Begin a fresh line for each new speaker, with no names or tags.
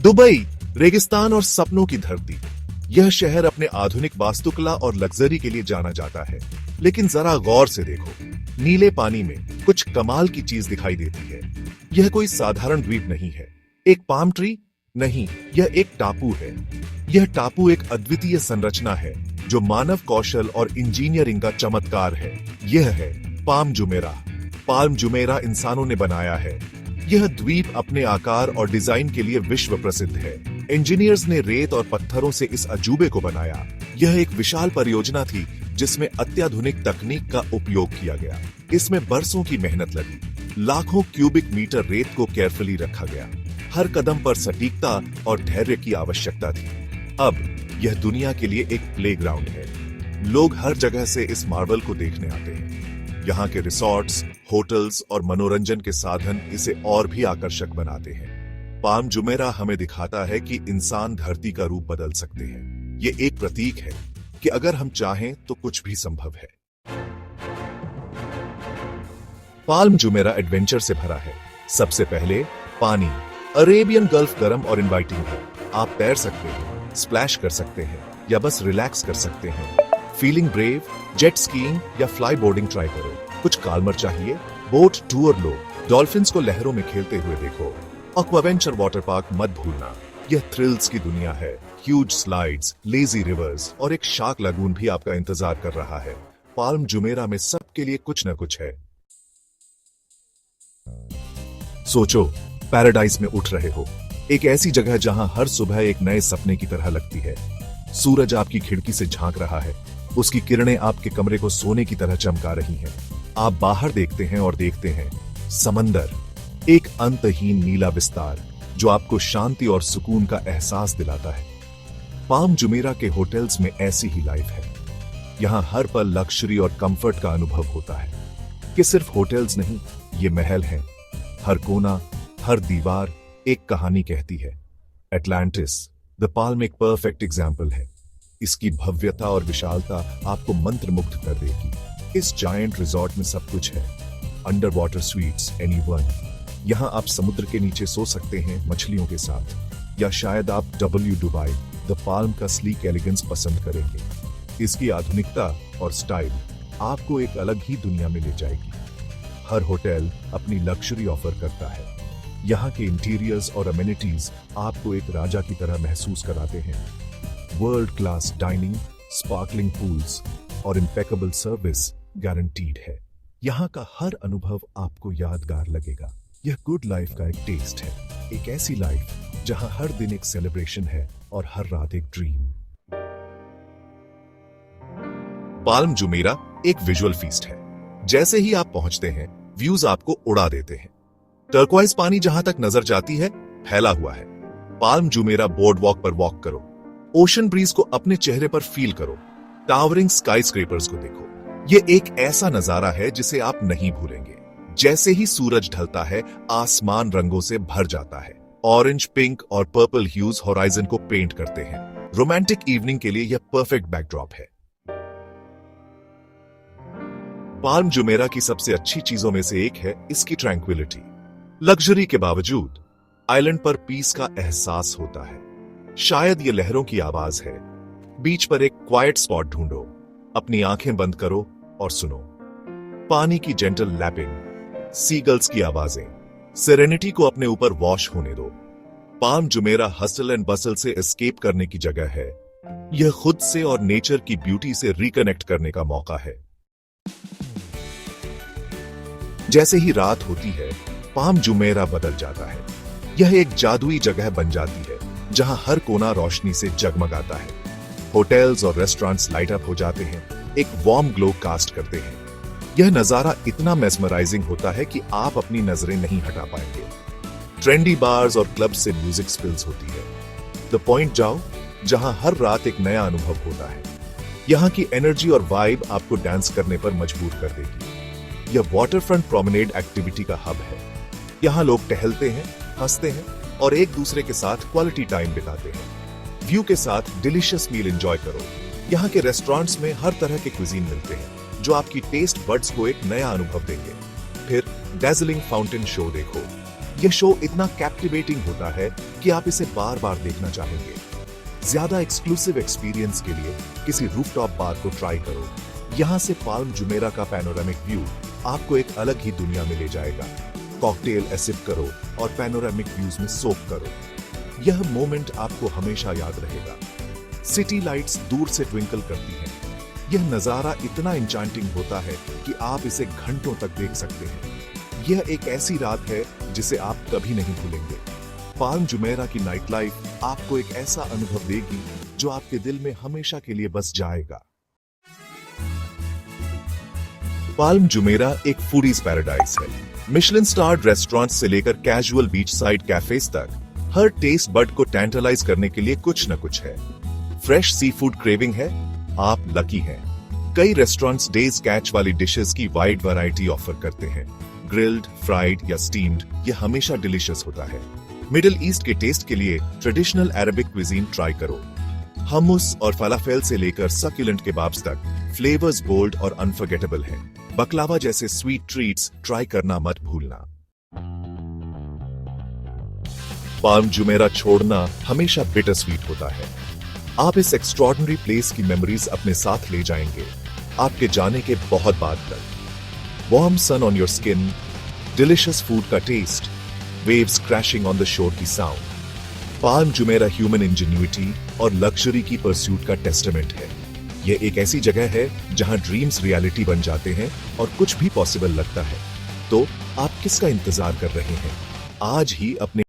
Dubai, रेगिस्तान और सपनों की धरती। यह शहर अपने आधुनिक वास्तुकला और लग्जरी के लिए जाना जाता है, लेकिन जरा गौर से देखो, नीले पानी में कुछ कमाल की चीज दिखाई देती है। यह कोई साधारण द्वीप नहीं है, एक पाम ट्री नहीं, यह एक टापू है। यह टापू एक अद्वितीय संरचना है जो मानव कौशल और इंजीनियरिंग का चमत्कार है। यह है पाम जुमेराह। पाल्म जुमेराह इंसानों ने बनाया है। यह द्वीप अपने आकार और डिजाइन के लिए विश्व प्रसिद्ध है। इंजीनियर्स ने रेत और पत्थरों से इस अजूबे को बनाया। यह एक विशाल परियोजना थी जिसमें अत्याधुनिक तकनीक का उपयोग किया गया। इसमें बरसों की मेहनत लगी, लाखों क्यूबिक मीटर रेत को केयरफुली रखा गया। हर कदम पर सटीकता और धैर्य की आवश्यकता थी। अब यह दुनिया के लिए एक प्लेग्राउंड है। लोग हर जगह से इस मार्बल को देखने आते हैं। यहाँ के रिसोर्ट्स, होटल्स और मनोरंजन के साधन इसे और भी आकर्षक बनाते हैं। पाम जुमेराह हमें दिखाता है कि इंसान धरती का रूप बदल सकते हैं। ये एक प्रतीक है कि अगर हम चाहें तो कुछ भी संभव है। पाल्म जुमेराह एडवेंचर से भरा है। सबसे पहले पानी। अरेबियन गल्फ गर्म और इनवाइटिंग है। आप तैर सकते हैं, स्प्लैश कर सकते हैं या बस रिलैक्स कर सकते हैं। फीलिंग ब्रेव, जेट स्कीइंग या फ्लाई बोर्डिंग ट्राई करो। कुछ काल्मर चाहिए, बोट टूर लो, डॉल्फिन्स को लहरों में खेलते हुए देखो। एक्वावेंचर वाटर पार्क मत भूलना, यह थ्रिल्स की दुनिया है। ह्यूज स्लाइड्स, लेजी रिवर्स और एक शार्क लगून भी आपका इंतजार कर रहा है। पाल्म जुमेराह में सबके लिए कुछ न कुछ है। सोचो, पैराडाइज में उठ रहे हो, एक ऐसी जगह जहां हर सुबह एक नए सपने की तरह लगती है। सूरज आपकी खिड़की से झांक रहा है, उसकी किरणें आपके कमरे को सोने की तरह चमका रही हैं। आप बाहर देखते हैं और देखते हैं समंदर, एक अंतहीन नीला विस्तार जो आपको शांति और सुकून का एहसास दिलाता है। पाम जुमेराह के होटल्स में ऐसी ही लाइफ है। यहां हर पल लक्जरी और कंफर्ट का अनुभव होता है। कि सिर्फ होटल्स नहीं, ये महल हैं। हर कोना, हर दीवार एक कहानी कहती है। एटलांटिस, द पाल्म एक परफेक्ट एग्जाम्पल है। इसकी भव्यता और विशालता आपको मंत्रमुग्ध कर देगी। इस जायंट रिजॉर्ट में सब कुछ है। Under water sweets, anyone. यहाँ आप समुद्र के नीचे सो सकते हैं मछलियों के साथ, या शायद आप डब्ल्यू दुबई द पाल्म का स्लीक एलिगेंस पसंद करेंगे। इसकी आधुनिकता और स्टाइल आपको एक अलग ही दुनिया में ले जाएगी। हर होटल अपनी लक्जरी ऑफर करता है। यहाँ के इंटीरियर्स और अमेनिटीज आपको एक राजा की तरह महसूस कराते हैं। World class dining, sparkling pools और इम्पेकेबल सर्विस गारंटीड है। यहाँ का हर अनुभव आपको यादगार लगेगा। यह गुड लाइफ का एक टेस्ट है, एक ऐसी लाइफ जहाँ हर दिन एक सेलिब्रेशन है और हर रात एक ड्रीम। पाल्म जुमेराह एक विजुअल फीस्ट है। जैसे ही आप पहुंचते हैं, व्यूज आपको उड़ा देते हैं। टर्क्वाइज पानी जहां तक नजर जाती है फैला हुआ है। पाल्म जुमेराह बोर्ड वॉक पर वॉक करो, ओशन ब्रीज को अपने चेहरे पर फील करो, टावरिंग स्काई स्क्रेपर्स को देखो। यह एक ऐसा नजारा है जिसे आप नहीं भूलेंगे। जैसे ही सूरज ढलता है, आसमान रंगों से भर जाता है। ऑरेंज, पिंक और पर्पल ह्यूज होराइजन को पेंट करते हैं। रोमांटिक इवनिंग के लिए यह परफेक्ट बैकड्रॉप है। पाल्म जुमेराह की सबसे अच्छी चीजों में से एक है इसकी ट्रैंक्विलिटी। लग्जरी के बावजूद आइलैंड पर पीस का एहसास होता है। शायद ये लहरों की आवाज है। बीच पर एक क्वाइट स्पॉट ढूंढो, अपनी आंखें बंद करो और सुनो। पानी की जेंटल लैपिंग, सीगल्स की आवाजें, सेरेनिटी को अपने ऊपर वॉश होने दो। पाल्म जुमेराह हसल एंड बसल से एस्केप करने की जगह है। यह खुद से और नेचर की ब्यूटी से रिकनेक्ट करने का मौका है। जैसे ही रात होती है, पाल्म जुमेराह बदल जाता है। यह एक जादुई जगह बन जाती है जहां हर कोना रोशनी से जगमगाता है। होटल्स और रेस्टोरेंट्स लाइट अप हो जाते हैं, एक वार्म ग्लो कास्ट करते हैं। यह नजारा इतना मेस्मराइजिंग होता है कि आप अपनी नजरें नहीं हटा पाएंगे। ट्रेंडी बार्स और क्लब से म्यूजिक स्पिल्स होती है। द पॉइंट जाओ जहां हर रात एक नया अनुभव होता है। यहाँ की एनर्जी और वाइब आपको डांस करने पर मजबूर कर देगी। यह वाटरफ्रंट प्रोमेनेड एक्टिविटी का हब है। यहाँ लोग टहलते हैं, हंसते हैं और एक दूसरे के साथ क्वालिटी टाइम बिताते हैं। व्यू के साथ डिलीशियस मील एंजॉय करो। यहाँ के रेस्टोरेंट्स में हर तरह के क्विजीन मिलते हैं जो आपकी टेस्ट बड्स को एक नया अनुभव देंगे। फिर डैज़लिंग फाउंटेन शो देखो। यह शो इतना कैप्टिवेटिंग होता है कि आप इसे बार बार देखना चाहेंगे। ज्यादा एक्सक्लूसिव एक्सपीरियंस के लिए किसी रूफटॉप बार को ट्राई करो। यहाँ से पाल्म जुमेरा का पैनोरामिक व्यू आपको एक अलग ही दुनिया में ले जाएगा। कॉकटेल सिप करो और पैनोरामिक व्यूज में सोक करो। यह मोमेंट आपको हमेशा याद रहेगा। सिटी लाइट्स दूर से ट्विंकल करती हैं। यह नजारा इतना इंचांटिंग होता है कि आप इसे घंटों तक देख सकते हैं। यह एक ऐसी रात है जिसे आप कभी नहीं भूलेंगे। पाल्म जुमेरा की नाइट लाइफ आपको एक ऐसा अनुभव देगी जो आपके दिल में हमेशा के लिए बस जाएगा। पाल्म जुमेरा एक फूडीज पैराडाइज है। मिशेलिन स्टार्ड रेस्टोरेंट से लेकर कैजुअल बीच साइड कैफेज तक हर टेस्ट बड को टेंटलाइज करने के लिए कुछ न कुछ है। फ्रेश सी फूड क्रेविंग है, आप लकी हैं। कई रेस्टोरेंट्स डेज कैच वाली डिशेस की वाइड वैरायटी ऑफर करते हैं। ग्रिल्ड, फ्राइड या स्टीम्ड, यह हमेशा डिलीशियस होता है। मिडिल ईस्ट के टेस्ट के लिए ट्रेडिशनल अरबिक क्विजीन ट्राई करो। हमूस और फलाफेल से लेकर सक्यूलेंट केबाब्स तक फ्लेवर्स बोल्ड और अनफॉरगेटेबल हैं। बकलावा जैसे स्वीट ट्रीट्स ट्राई करना मत भूलना। पाल्म जुमेरा छोड़ना हमेशा बिटर स्वीट होता है। आप इस एक्स्ट्रॉर्डिनरी प्लेस की मेमोरीज अपने साथ ले जाएंगे आपके जाने के बहुत बाद तक। Warm sun on your skin, delicious food का taste, waves crashing on the shore की sound. Palm Jumeirah human ingenuity और लग्जरी की परस्यूट का टेस्टामेंट है। यह एक ऐसी जगह है जहां ड्रीम्स रियलिटी बन जाते हैं और कुछ भी पॉसिबल लगता है। तो आप किसका इंतजार कर रहे हैं? आज ही अपने